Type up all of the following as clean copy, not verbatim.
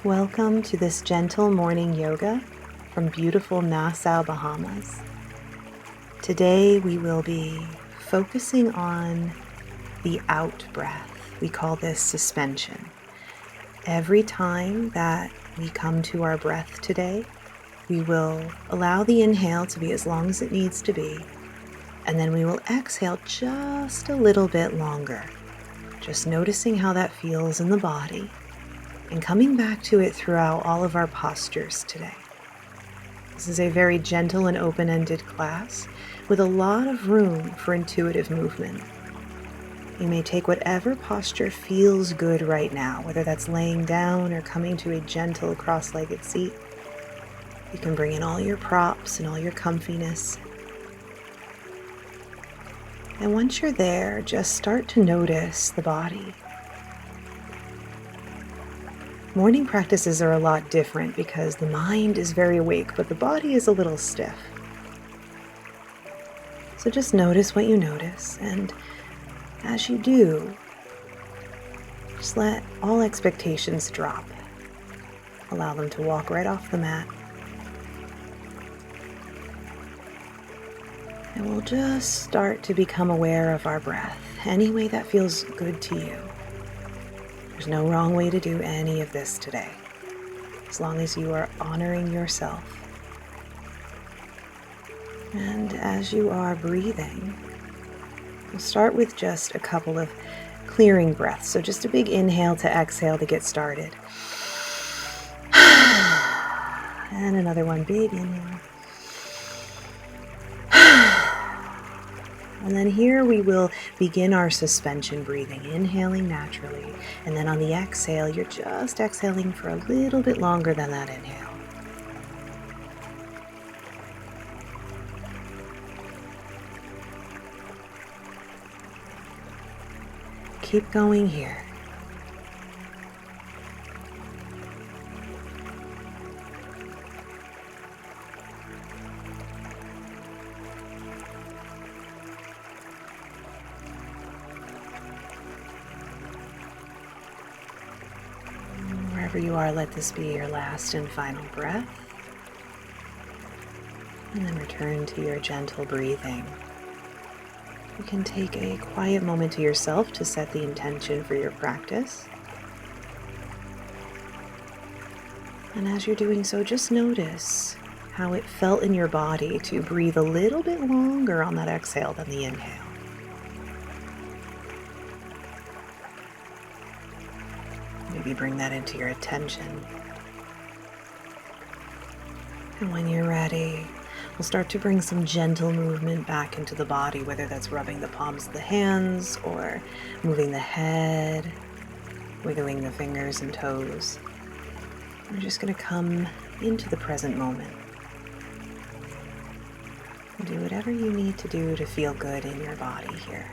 Welcome to this gentle morning yoga from beautiful Nassau, Bahamas. Today we will be focusing on the out breath. We call this suspension. Every time that we come to our breath today, we will allow the inhale to be as long as it needs to be, and then we will exhale just a little bit longer, just noticing how that feels in the body and coming back to it throughout all of our postures today. This is a very gentle and open-ended class with a lot of room for intuitive movement. You may take whatever posture feels good right now, whether that's laying down or coming to a gentle cross-legged seat. You can bring in all your props and all your comfiness. And once you're there, just start to notice the body. Morning practices are a lot different because the mind is very awake, but the body is a little stiff. So just notice what you notice, and as you do, just let all expectations drop. Allow them to walk right off the mat. And we'll just start to become aware of our breath, any way that feels good to you. There's no wrong way to do any of this today, as long as you are honoring yourself. And as you are breathing, we'll start with just a couple of clearing breaths. So just a big inhale to exhale to get started. And another one, big inhale. And then here we will begin our suspension breathing, inhaling naturally. And then on the exhale, you're just exhaling for a little bit longer than that inhale. Keep going here. Wherever you are, let this be your last and final breath. And then return to your gentle breathing. You can take a quiet moment to yourself to set the intention for your practice. And as you're doing so, just notice how it felt in your body to breathe a little bit longer on that exhale than the inhale. Maybe bring that into your attention. And when you're ready, we'll start to bring some gentle movement back into the body, whether that's rubbing the palms of the hands or moving the head, wiggling the fingers and toes. We're just going to come into the present moment. Do whatever you need to do to feel good in your body here.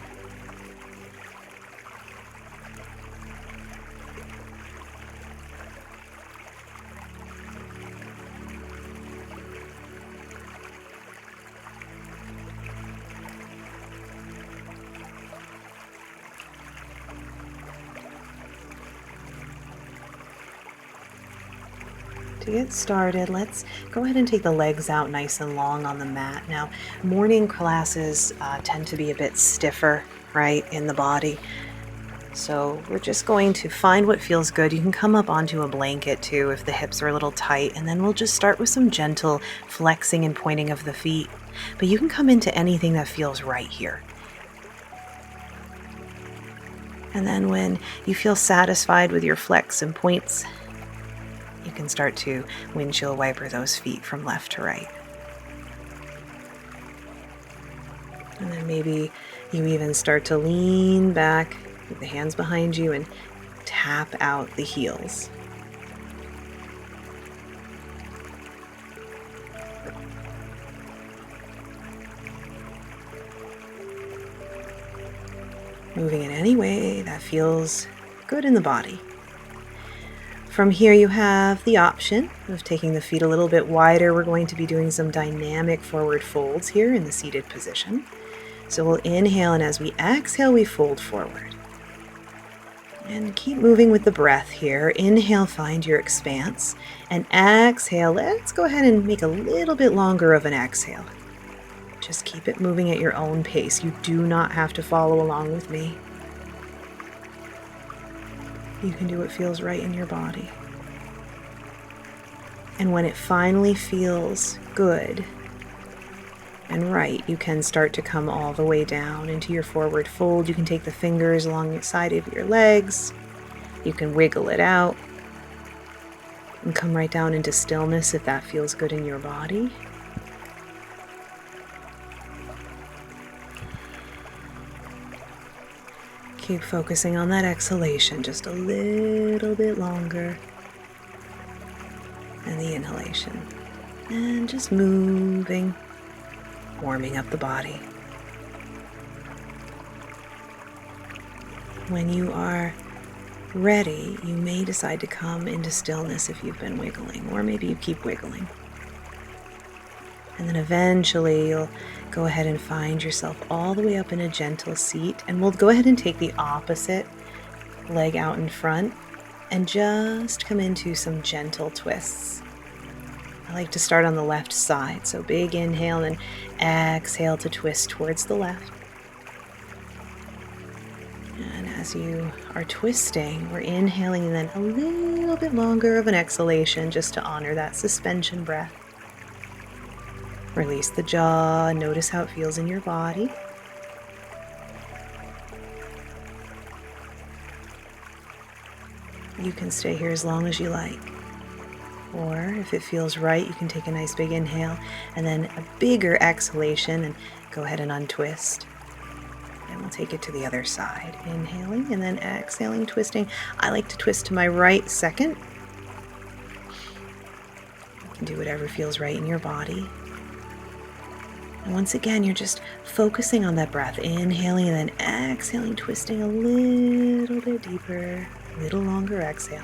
To get started, let's go ahead and take the legs out nice and long on the mat. Now, morning classes tend to be a bit stiffer, right, in the body. So we're just going to find what feels good. You can come up onto a blanket too if the hips are a little tight, and then we'll just start with some gentle flexing and pointing of the feet. But you can come into anything that feels right here. And then when you feel satisfied with your flex and points, you can start to windshield wiper those feet from left to right. And then maybe you even start to lean back with the hands behind you and tap out the heels. Moving in any way that feels good in the body. From here you have the option of taking the feet a little bit wider. We're going to be doing some dynamic forward folds here in the seated position. So we'll inhale, and as we exhale, we fold forward. And keep moving with the breath here. Inhale, find your expanse. And exhale, let's go ahead and make a little bit longer of an exhale. Just keep it moving at your own pace. You do not have to follow along with me. You can do what feels right in your body. And when it finally feels good and right, you can start to come all the way down into your forward fold. You can take the fingers along the side of your legs. You can wiggle it out and come right down into stillness if that feels good in your body. Keep focusing on that exhalation just a little bit longer. And the inhalation. And just moving, warming up the body. When you are ready, you may decide to come into stillness if you've been wiggling, or maybe you keep wiggling. And then eventually you'll go ahead and find yourself all the way up in a gentle seat, and we'll go ahead and take the opposite leg out in front and just come into some gentle twists. I like to start on the left side, so big inhale and exhale to twist towards the left. And as you are twisting, we're inhaling and then a little bit longer of an exhalation just to honor that suspension breath. Release the jaw, notice how it feels in your body. You can stay here as long as you like. Or if it feels right, you can take a nice big inhale and then a bigger exhalation and go ahead and untwist. And we'll take it to the other side. Inhaling and then exhaling, twisting. I like to twist to my right second. You can do whatever feels right in your body. And once again, you're just focusing on that breath, inhaling and then exhaling, twisting a little bit deeper, a little longer exhale.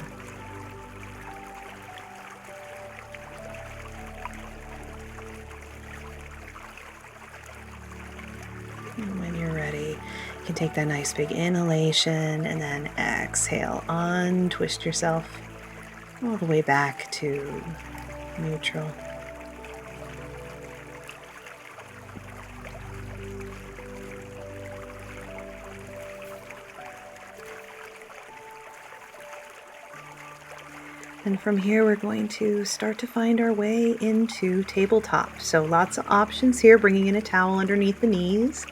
And when you're ready, you can take that nice big inhalation and then exhale, untwist yourself all the way back to neutral. And from here, we're going to start to find our way into tabletop. So lots of options here, bringing in a towel underneath the knees.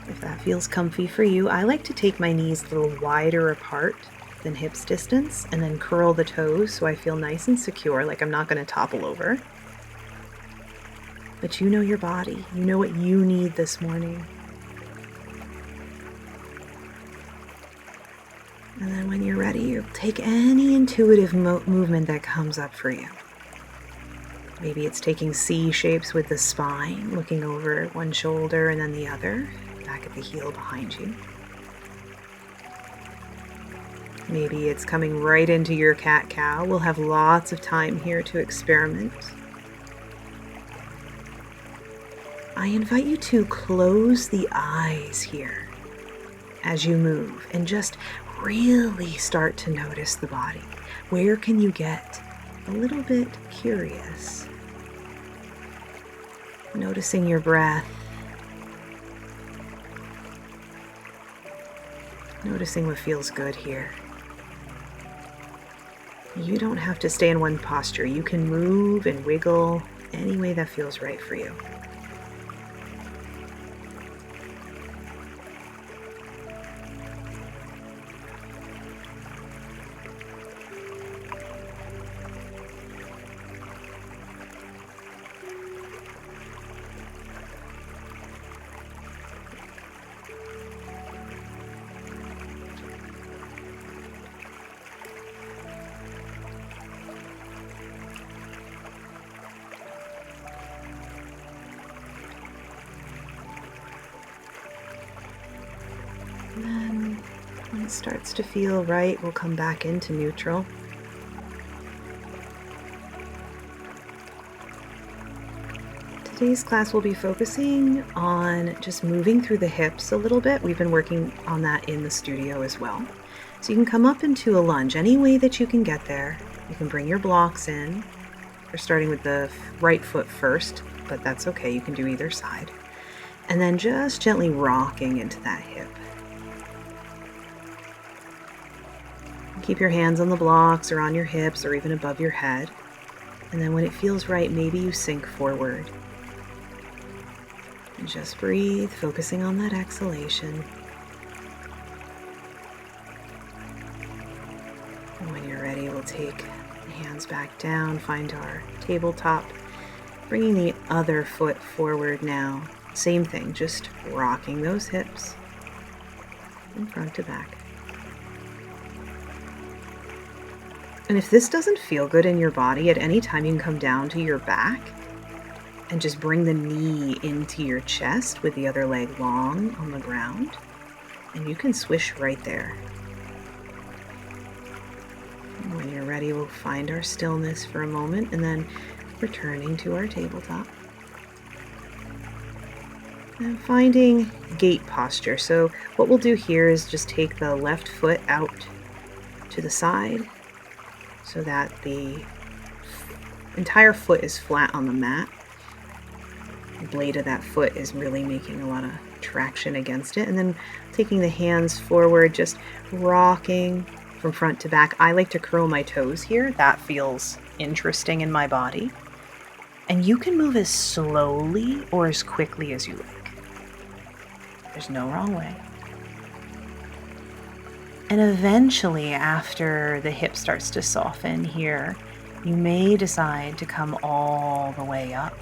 If that feels comfy for you, I like to take my knees a little wider apart than hips distance and then curl the toes so I feel nice and secure, like I'm not going to topple over. But you know your body. You know what you need this morning. And then when you're ready, you'll take any intuitive movement that comes up for you. Maybe it's taking C shapes with the spine, looking over one shoulder and then the other, back at the heel behind you. Maybe it's coming right into your cat-cow. We'll have lots of time here to experiment. I invite you to close the eyes here as you move and just really start to notice the body. Where can you get a little bit curious? Noticing your breath. Noticing what feels good here. You don't have to stay in one posture. You can move and wiggle any way that feels right for you. And then when it starts to feel right, we'll come back into neutral. Today's class will be focusing on just moving through the hips a little bit. We've been working on that in the studio as well. So you can come up into a lunge any way that you can get there. You can bring your blocks in. We're starting with the right foot first, but that's okay. You can do either side. And then just gently rocking into that hip. Keep your hands on the blocks or on your hips or even above your head. And then when it feels right, maybe you sink forward. And just breathe, focusing on that exhalation. And when you're ready, we'll take the hands back down, find our tabletop, bringing the other foot forward now. Same thing, just rocking those hips from front to back. And if this doesn't feel good in your body, at any time you can come down to your back and just bring the knee into your chest with the other leg long on the ground. And you can swish right there. And when you're ready, we'll find our stillness for a moment and then returning to our tabletop. And finding gate posture. So what we'll do here is just take the left foot out to the side so that the entire foot is flat on the mat. The blade of that foot is really making a lot of traction against it. And then taking the hands forward, just rocking from front to back. I like to curl my toes here. That feels interesting in my body. And you can move as slowly or as quickly as you like. There's no wrong way. And eventually, after the hip starts to soften here, you may decide to come all the way up.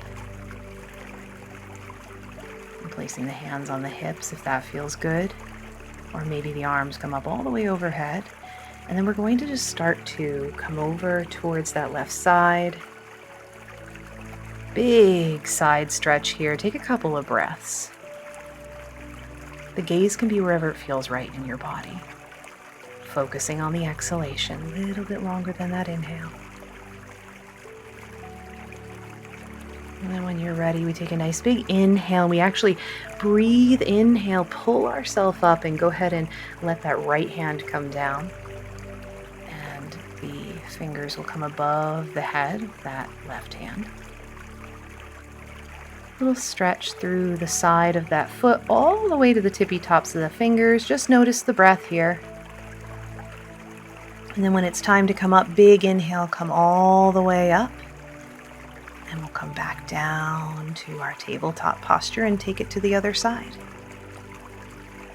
And placing the hands on the hips if that feels good. Or maybe the arms come up all the way overhead. And then we're going to just start to come over towards that left side. Big side stretch here. Take a couple of breaths. The gaze can be wherever it feels right in your body. Focusing on the exhalation, a little bit longer than that inhale. And then when you're ready, we take a nice big inhale. We actually breathe, inhale, pull ourselves up and go ahead and let that right hand come down. And the fingers will come above the head of that left hand. Little stretch through the side of that foot all the way to the tippy tops of the fingers. Just notice the breath here. And then when it's time to come up, big inhale, come all the way up. And we'll come back down to our tabletop posture and take it to the other side.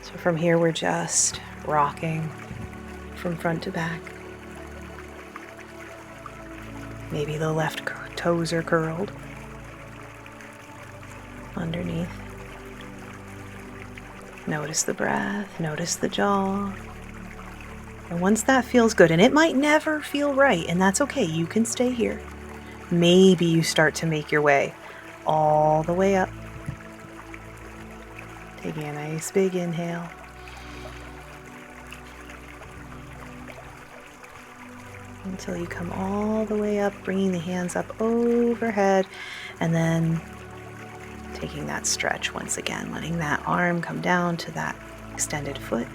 So from here, we're just rocking from front to back. Maybe the left toes are curled underneath. Notice the breath, notice the jaw. And once that feels good, and it might never feel right, and that's okay, you can stay here. Maybe you start to make your way all the way up. Taking a nice big inhale. Until you come all the way up, bringing the hands up overhead, and then taking that stretch once again, letting that arm come down to that extended foot.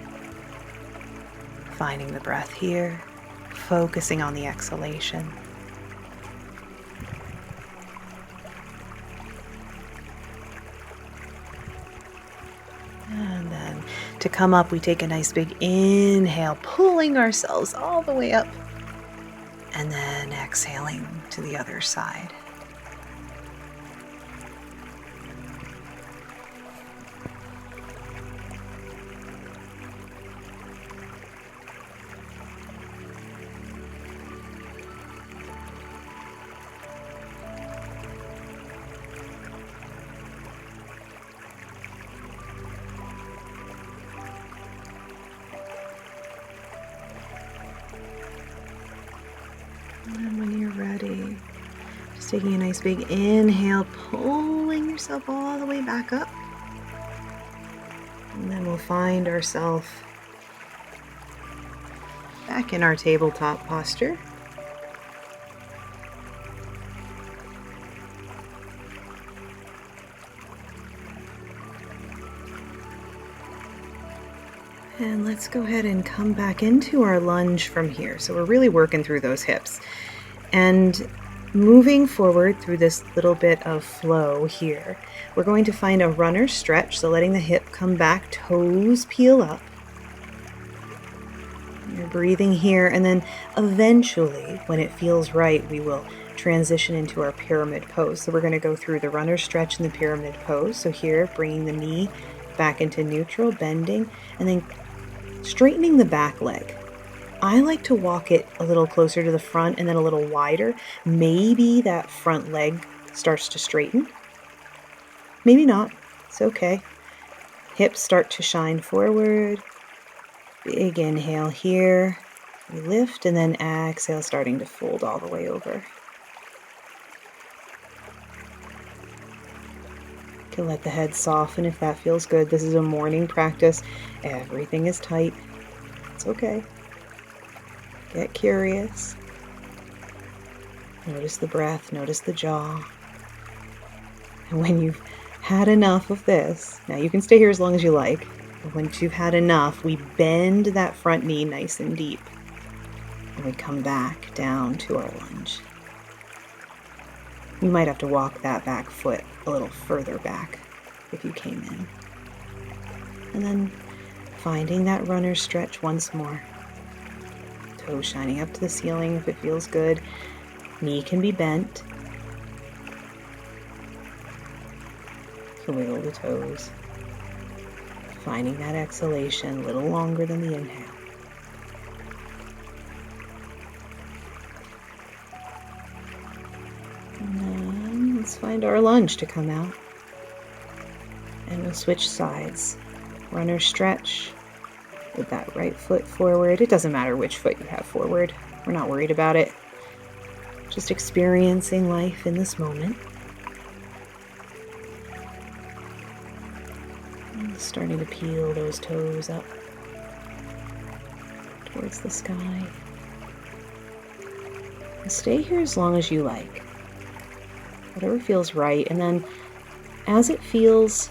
Finding the breath here, focusing on the exhalation. And then to come up, we take a nice big inhale, pulling ourselves all the way up. And then exhaling to the other side. And when you're ready, just taking a nice big inhale, pulling yourself all the way back up. And then we'll find ourselves back in our tabletop posture. And let's go ahead and come back into our lunge from here. So we're really working through those hips and moving forward through this little bit of flow here. We're going to find a runner stretch, so letting the hip come back, toes peel up. You're breathing here, and then eventually, when it feels right, we will transition into our pyramid pose. So we're going to go through the runner stretch and the pyramid pose. So here, bringing the knee back into neutral, bending, and then straightening the back leg. I like to walk it a little closer to the front and then a little wider. Maybe that front leg starts to straighten. Maybe not. It's okay. Hips start to shine forward. Big inhale here. We lift, and then exhale, starting to fold all the way over. You can let the head soften if that feels good. This is a morning practice. Everything is tight. It's okay. Get curious. Notice the breath, notice the jaw. And when you've had enough of this, now you can stay here as long as you like, but once you've had enough, we bend that front knee nice and deep. And we come back down to our lunge. You might have to walk that back foot a little further back if you came in. And then finding that runner stretch once more. Toes shining up to the ceiling if it feels good. Knee can be bent. So wiggle the toes. Finding that exhalation a little longer than the inhale. And then let's find our lunge to come out. And we'll switch sides. Runner stretch. With that right foot forward. It doesn't matter which foot you have forward. We're not worried about it. Just experiencing life in this moment. And starting to peel those toes up towards the sky. And stay here as long as you like. Whatever feels right. And then as it feels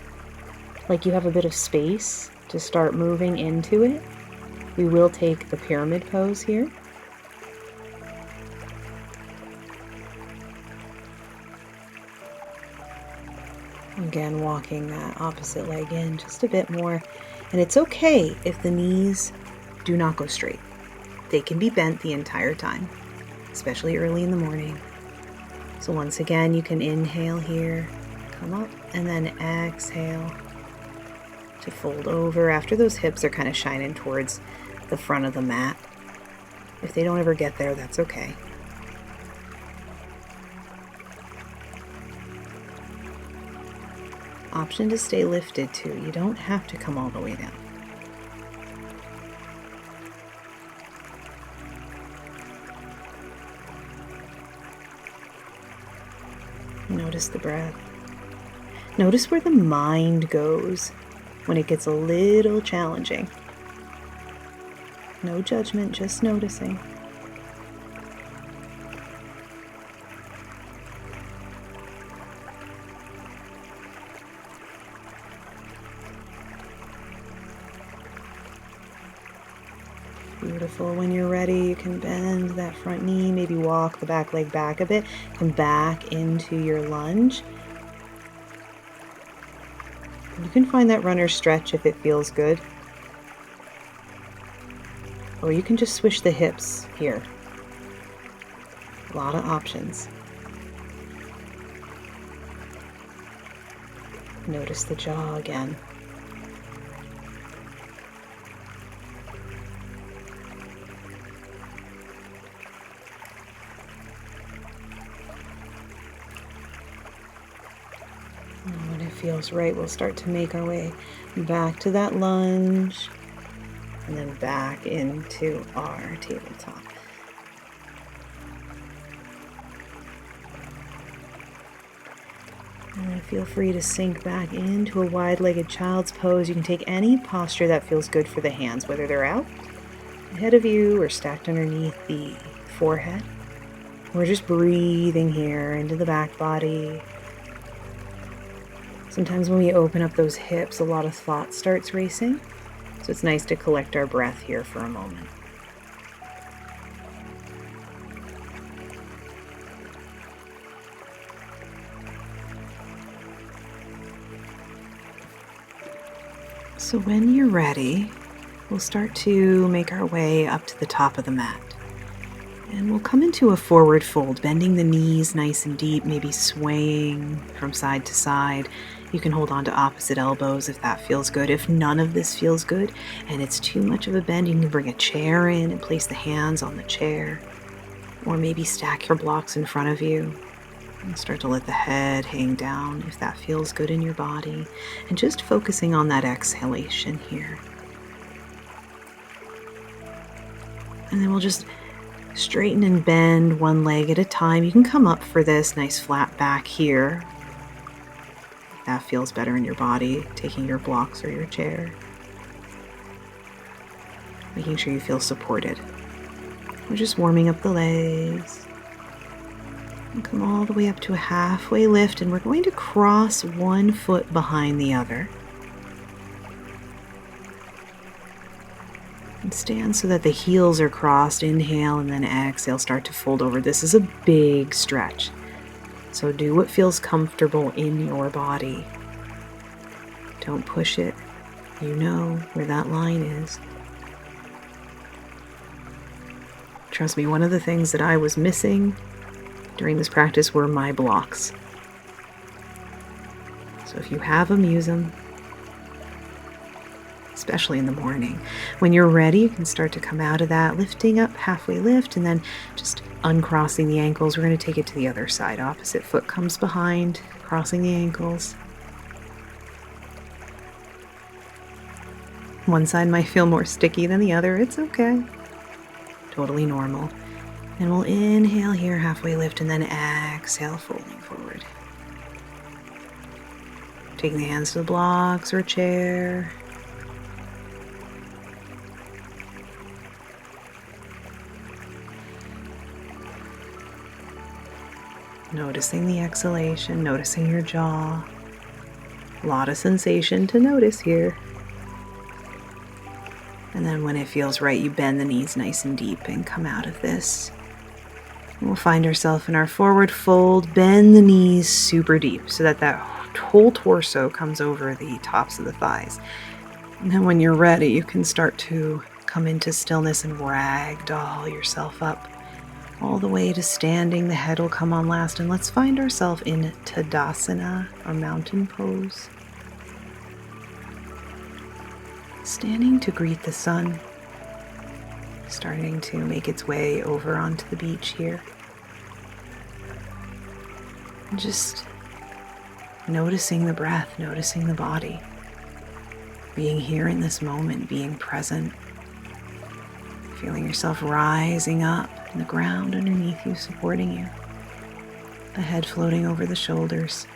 like you have a bit of space to start moving into it, we will take the pyramid pose here. Again, walking that opposite leg in just a bit more. And it's okay if the knees do not go straight. They can be bent the entire time, especially early in the morning. So once again, you can inhale here, come up, and then exhale to fold over after those hips are kind of shining towards the front of the mat. If they don't ever get there, that's okay. Option to stay lifted too. You don't have to come all the way down. Notice the breath. Notice where the mind goes when it gets a little challenging. No judgment, just noticing. Beautiful. When you're ready, you can bend that front knee, maybe walk the back leg back a bit, come back into your lunge. You can find that runner stretch if it feels good. Or you can just swish the hips here. A lot of options. Notice the jaw again. When it feels right, we'll start to make our way back to that lunge and then back into our tabletop. And then feel free to sink back into a wide-legged child's pose. You can take any posture that feels good for the hands, whether they're out ahead of you or stacked underneath the forehead. We're just breathing here into the back body. Sometimes when we open up those hips, a lot of thought starts racing. So it's nice to collect our breath here for a moment. So when you're ready, we'll start to make our way up to the top of the mat. And we'll come into a forward fold, bending the knees nice and deep, maybe swaying from side to side. You can hold on to opposite elbows if that feels good. If none of this feels good and it's too much of a bend, you can bring a chair in and place the hands on the chair. Or maybe stack your blocks in front of you and start to let the head hang down if that feels good in your body. And just focusing on that exhalation here. And then we'll just straighten and bend one leg at a time. You can come up for this nice flat back here. If that feels better in your body, taking your blocks or your chair. Making sure you feel supported. We're just warming up the legs. And come all the way up to a halfway lift, and we're going to cross one foot behind the other. And stand so that the heels are crossed. Inhale and then exhale, start to fold over. This is a big stretch. So do what feels comfortable in your body. Don't push it. You know where that line is. Trust me, one of the things that I was missing during this practice were my blocks. So if you have them, use them. Especially in the morning. When you're ready, you can start to come out of that, lifting up, halfway lift, and then just uncrossing the ankles. We're going to take it to the other side. Opposite foot comes behind, crossing the ankles. One side might feel more sticky than the other. It's okay. Totally normal. And we'll inhale here, halfway lift, and then exhale, folding forward. Taking the hands to the blocks or chair. Noticing the exhalation, noticing your jaw. A lot of sensation to notice here. And then when it feels right, you bend the knees nice and deep and come out of this. And we'll find ourselves in our forward fold, bend the knees super deep so that that whole torso comes over the tops of the thighs. And then when you're ready, you can start to come into stillness and ragdoll yourself up. All the way to standing, the head will come on last, and let's find ourselves in Tadasana, or mountain pose. Standing to greet the sun, starting to make its way over onto the beach here. And just noticing the breath, noticing the body, being here in this moment, being present, feeling yourself rising up. And the ground underneath you supporting you. The head floating over the shoulders.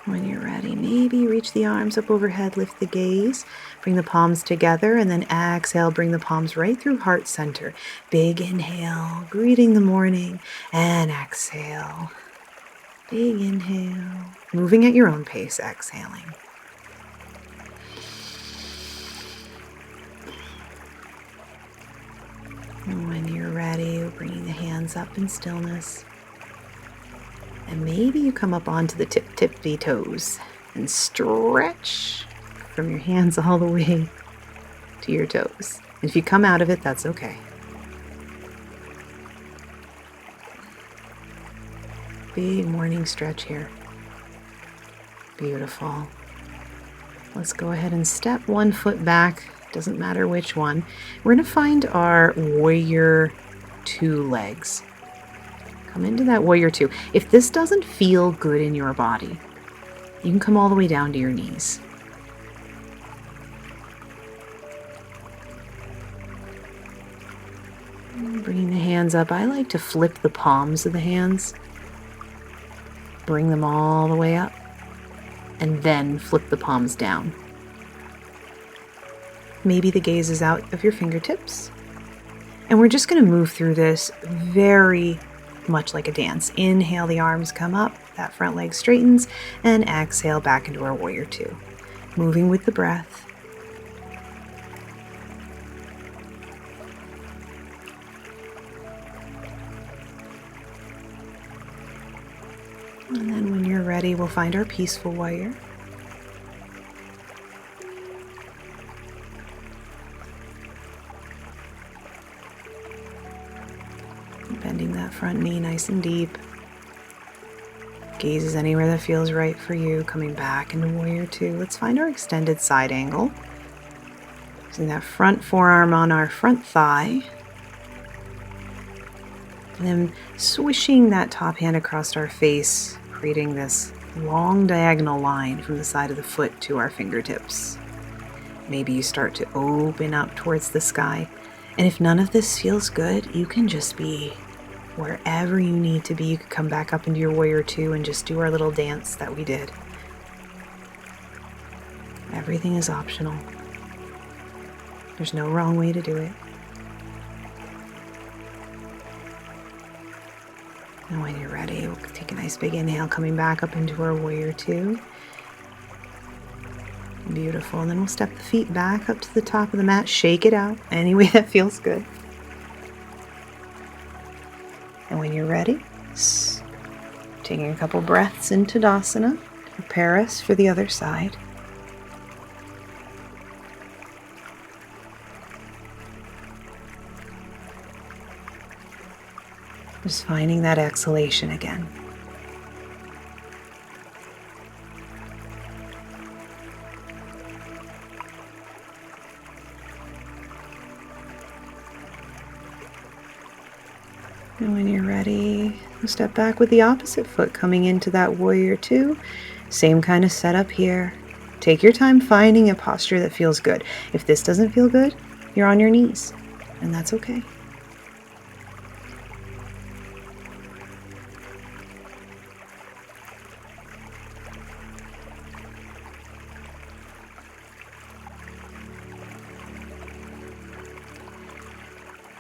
When you're ready, maybe reach the arms up overhead, lift the gaze, bring the palms together, and then exhale, bring the palms right through heart center. Big inhale, greeting the morning, and exhale. Big inhale, moving at your own pace, exhaling. And when you're ready, bringing the hands up in stillness. And maybe you come up onto the tippy toes and stretch from your hands all the way to your toes. And if you come out of it, that's okay. Big morning stretch here. Beautiful. Let's go ahead and step one foot back. Doesn't matter which one. We're going to find our warrior two legs. Come into that warrior two. If this doesn't feel good in your body, you can come all the way down to your knees. Bringing the hands up. I like to flip the palms of the hands. Bring them all the way up. And then flip the palms down. Maybe the gaze is out of your fingertips. And we're just going to move through this very much like a dance. Inhale, the arms come up, that front leg straightens, and exhale back into our warrior two. Moving with the breath. And then when you're ready, we'll find our peaceful warrior. Bending that front knee nice and deep. Gaze is anywhere that feels right for you. Coming back into warrior two. Let's find our extended side angle. Using that front forearm on our front thigh. And then swishing that top hand across our face, creating this long diagonal line from the side of the foot to our fingertips. Maybe you start to open up towards the sky. And if none of this feels good, you can just be wherever you need to be. You could come back up into your warrior two and just do our little dance that we did. Everything is optional. There's no wrong way to do it. And when you're ready, we'll take a nice big inhale, coming back up into our warrior two. Beautiful. And then we'll step the feet back up to the top of the mat. Shake it out any way that feels good. And when you're ready, taking a couple breaths into Tadasana to prepare us for the other side. Just finding that exhalation again. And when you're ready, step back with the opposite foot coming into that warrior two. Same kind of setup here. Take your time finding a posture that feels good. If this doesn't feel good, you're on your knees, and that's okay.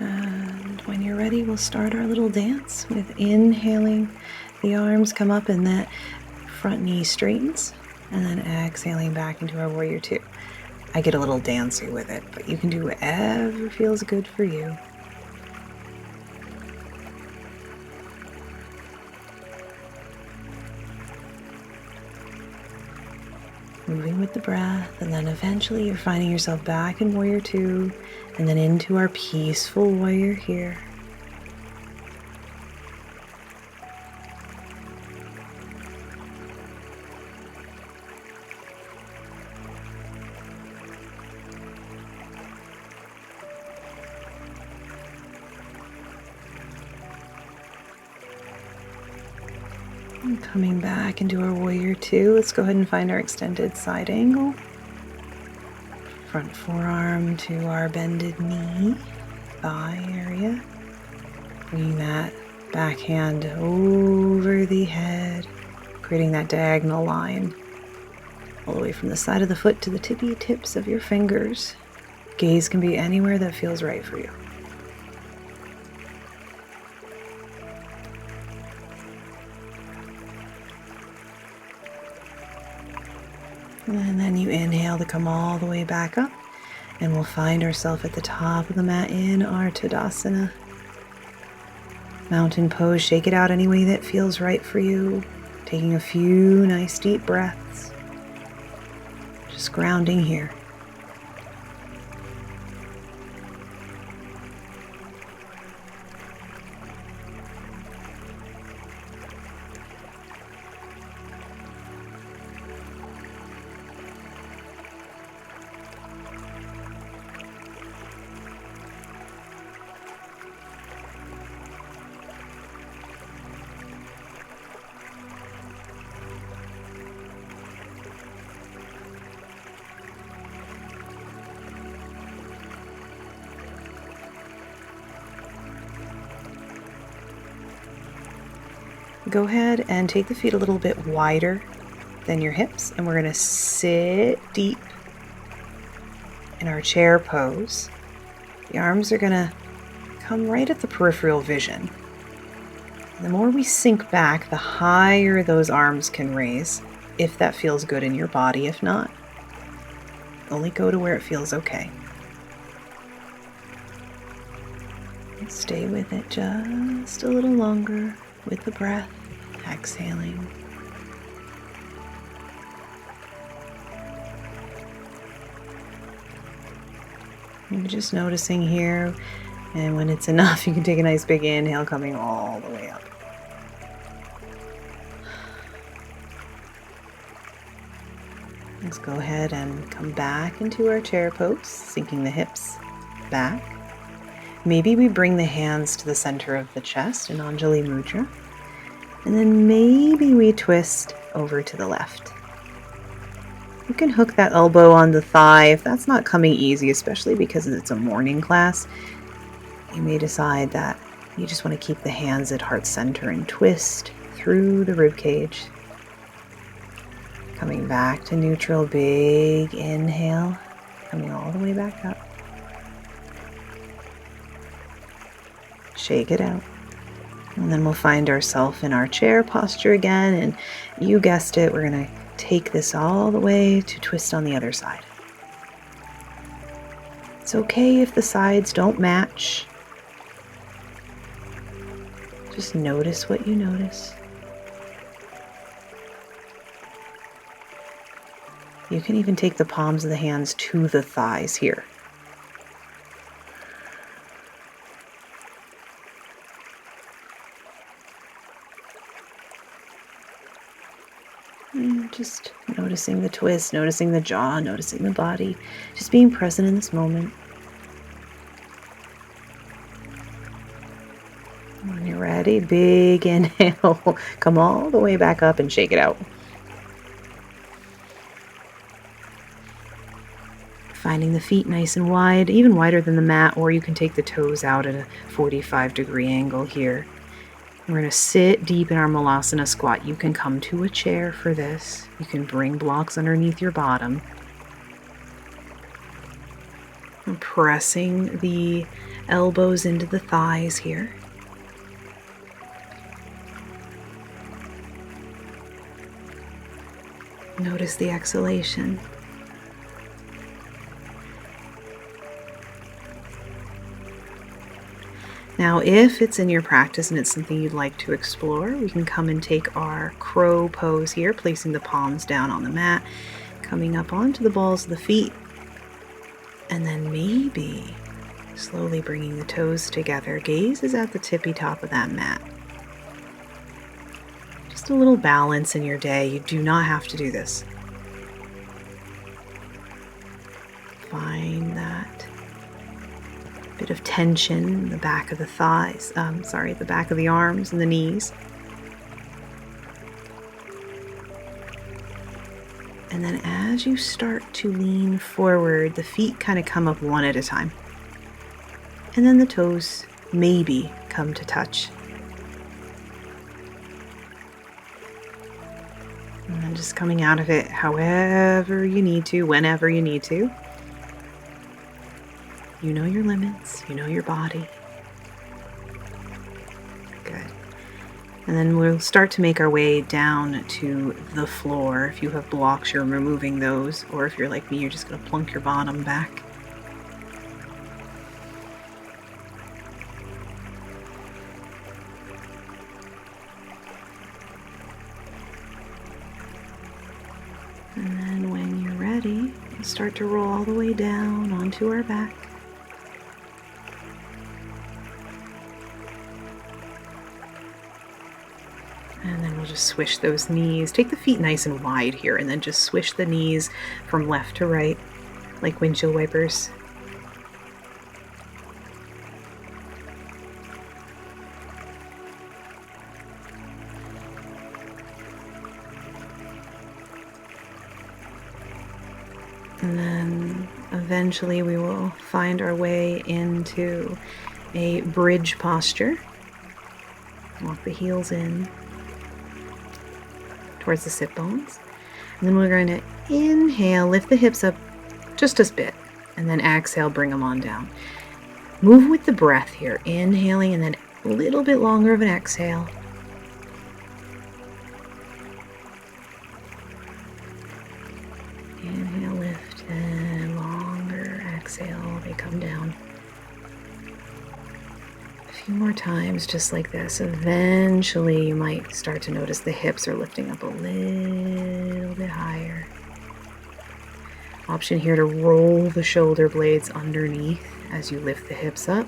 And when you're ready, we'll start our little dance with inhaling. The arms come up and that front knee straightens, and then exhaling back into our warrior two. I get a little dancey with it, but you can do whatever feels good for you. Moving with the breath, and then eventually you're finding yourself back in warrior two, and then into our peaceful warrior here. And coming back into our warrior two, let's go ahead and find our extended side angle. Front forearm to our bended knee, thigh area. Bringing that back hand over the head, creating that diagonal line all the way from the side of the foot to the tippy tips of your fingers. Gaze can be anywhere that feels right for you. And then you inhale to come all the way back up, and we'll find ourselves at the top of the mat in our Tadasana. Mountain pose, shake it out any way that feels right for you. Taking a few nice deep breaths. Just grounding here. Go ahead and take the feet a little bit wider than your hips, and we're going to sit deep in our chair pose. The arms are going to come right at the peripheral vision. The more we sink back, the higher those arms can raise, if that feels good in your body. If not, only go to where it feels okay. And stay with it just a little longer with the breath, exhaling. You're just noticing here, and when it's enough, you can take a nice big inhale coming all the way up. Let's go ahead and come back into our chair pose, sinking the hips back. Maybe we bring the hands to the center of the chest in Anjali Mudra, and then maybe we twist over to the left. You can hook that elbow on the thigh if that's not coming easy, especially because it's a morning class. You may decide that you just want to keep the hands at heart center and twist through the rib cage. Coming back to neutral, big inhale, coming all the way back up. Shake it out. And then we'll find ourselves in our chair posture again, and you guessed it, we're going to take this all the way to twist on the other side. It's okay if the sides don't match. Just notice what you notice. You can even take the palms of the hands to the thighs here. And just noticing the twist, noticing the jaw, noticing the body, just being present in this moment. When you're ready, big inhale, come all the way back up and shake it out. Finding the feet nice and wide, even wider than the mat, or you can take the toes out at a 45-degree angle here. We're going to sit deep in our Malasana squat. You can come to a chair for this. You can bring blocks underneath your bottom. I'm pressing the elbows into the thighs here. Notice the exhalation. Now, if it's in your practice and it's something you'd like to explore, we can come and take our crow pose here, placing the palms down on the mat, coming up onto the balls of the feet, and then maybe slowly bringing the toes together. Gaze is at the tippy top of that mat. Just a little balance in your day. You do not have to do this. Find that bit of tension in the back of the thighs, the back of the arms and the knees. And then as you start to lean forward, the feet kind of come up one at a time. And then the toes maybe come to touch. And then just coming out of it however you need to, whenever you need to. You know your limits, you know your body. Good. And then we'll start to make our way down to the floor. If you have blocks, you're removing those. Or if you're like me, you're just going to plunk your bottom back. And then when you're ready, we'll start to roll all the way down onto our back. And then we'll just swish those knees. Take the feet nice and wide here, and then just swish the knees from left to right, like windshield wipers. And then eventually we will find our way into a bridge posture. Walk the heels in towards the sit bones. And then we're going to inhale, lift the hips up just a bit, and then exhale, bring them on down. Move with the breath here, inhaling and then a little bit longer of an exhale. Inhale, lift, and longer exhale, they come down. A few more times just like this. Eventually you might start to notice the hips are lifting up a little bit higher. Option here to roll the shoulder blades underneath as you lift the hips up.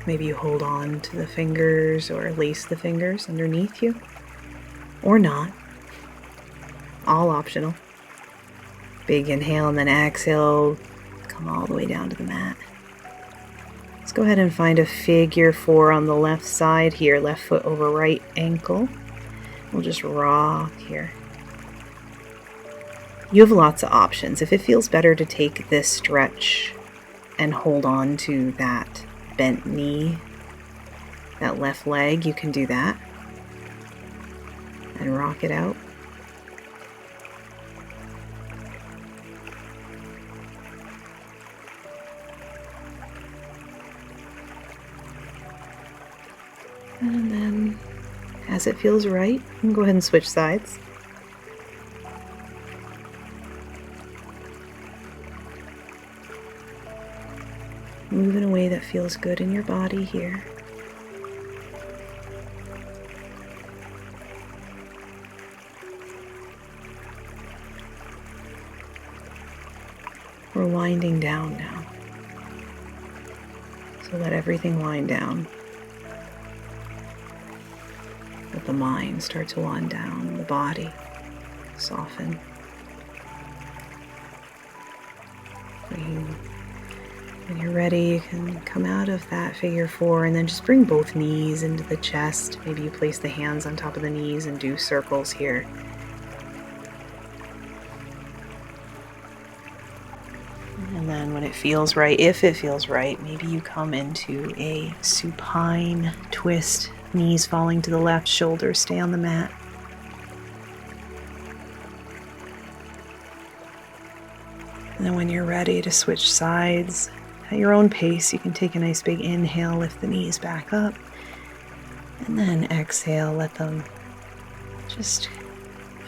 Maybe you hold on to the fingers or lace the fingers underneath you, or not. All optional. Big inhale and then exhale, come all the way down to the mat. Let's go ahead and find a figure 4 on the left side here, left foot over right ankle. We'll just rock here. You have lots of options. If it feels better to take this stretch and hold on to that bent knee, that left leg, you can do that and rock it out. And then as it feels right, you can go ahead and switch sides. Move in a way that feels good in your body here. We're winding down now. So let everything wind down. Let the mind start to wind down, the body soften. When you're ready, you can come out of that figure 4 and then just bring both knees into the chest. Maybe you place the hands on top of the knees and do circles here. And then when it feels right, if it feels right, maybe you come into a supine twist, knees falling to the left, shoulders stay on the mat. And then when you're ready to switch sides, at your own pace, you can take a nice big inhale, lift the knees back up, and then exhale, let them just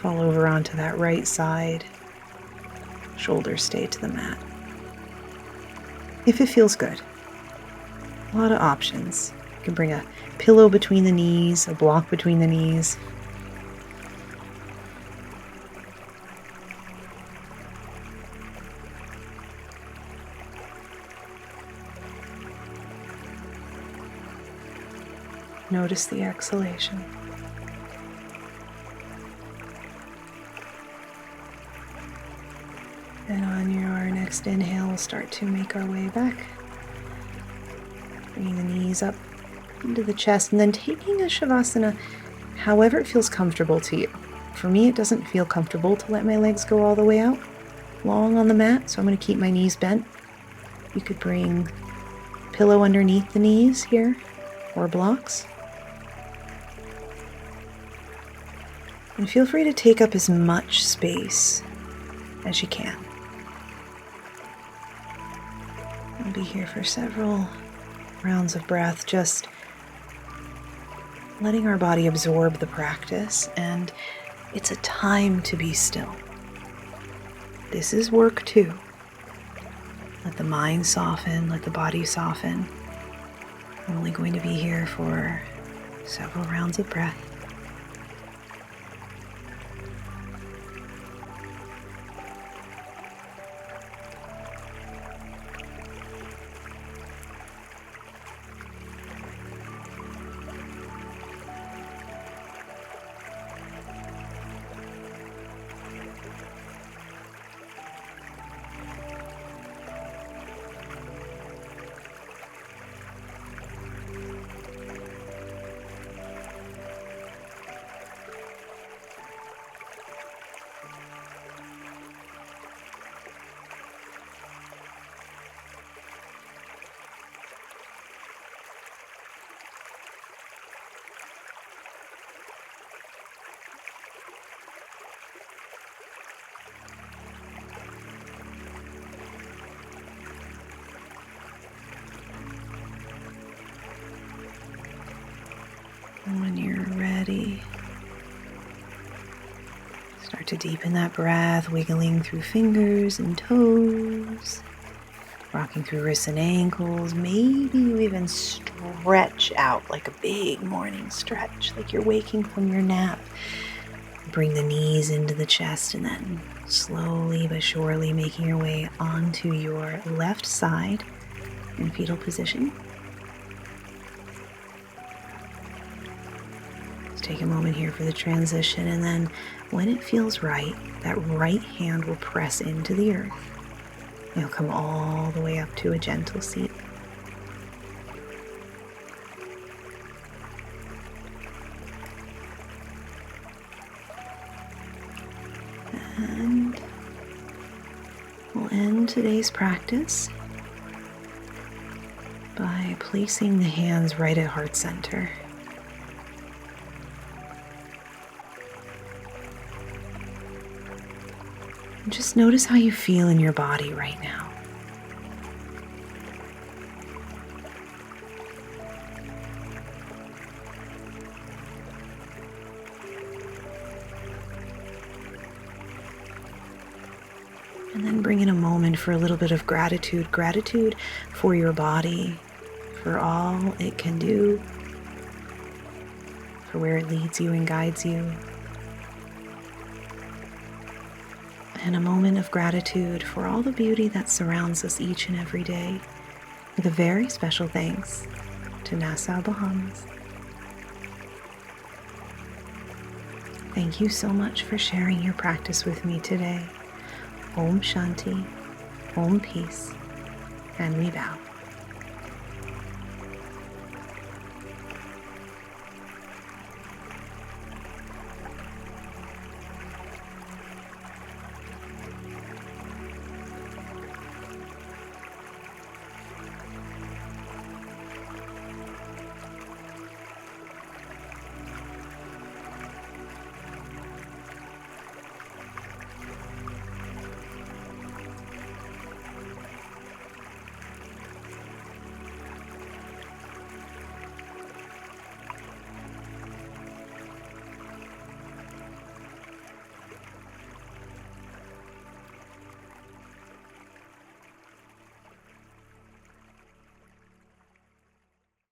fall over onto that right side. Shoulders stay to the mat. If it feels good. A lot of options. You can bring a pillow between the knees, a block between the knees. Notice the exhalation. And on your next inhale, we'll start to make our way back. Bringing the knees up into the chest and then taking a Shavasana however it feels comfortable to you. For me, it doesn't feel comfortable to let my legs go all the way out long on the mat, so I'm going to keep my knees bent. You could bring a pillow underneath the knees here or blocks. And feel free to take up as much space as you can. I'll be here for several rounds of breath, just letting our body absorb the practice, and it's a time to be still. This is work too. Let the mind soften, let the body soften. I'm only going to be here for several rounds of breath. Start to deepen that breath, wiggling through fingers and toes, rocking through wrists and ankles. Maybe you even stretch out like a big morning stretch, like you're waking from your nap. Bring the knees into the chest and then slowly but surely making your way onto your left side in fetal position. Let's take a moment here for the transition, and then when it feels right, that right hand will press into the earth. You'll come all the way up to a gentle seat. And we'll end today's practice by placing the hands right at heart center. And just notice how you feel in your body right now. And then bring in a moment for a little bit of gratitude. Gratitude for your body, for all it can do, for where it leads you and guides you. And a moment of gratitude for all the beauty that surrounds us each and every day. With a very special thanks to Nassau, Bahamas. Thank you so much for sharing your practice with me today. Om Shanti, Om Peace, and we bow.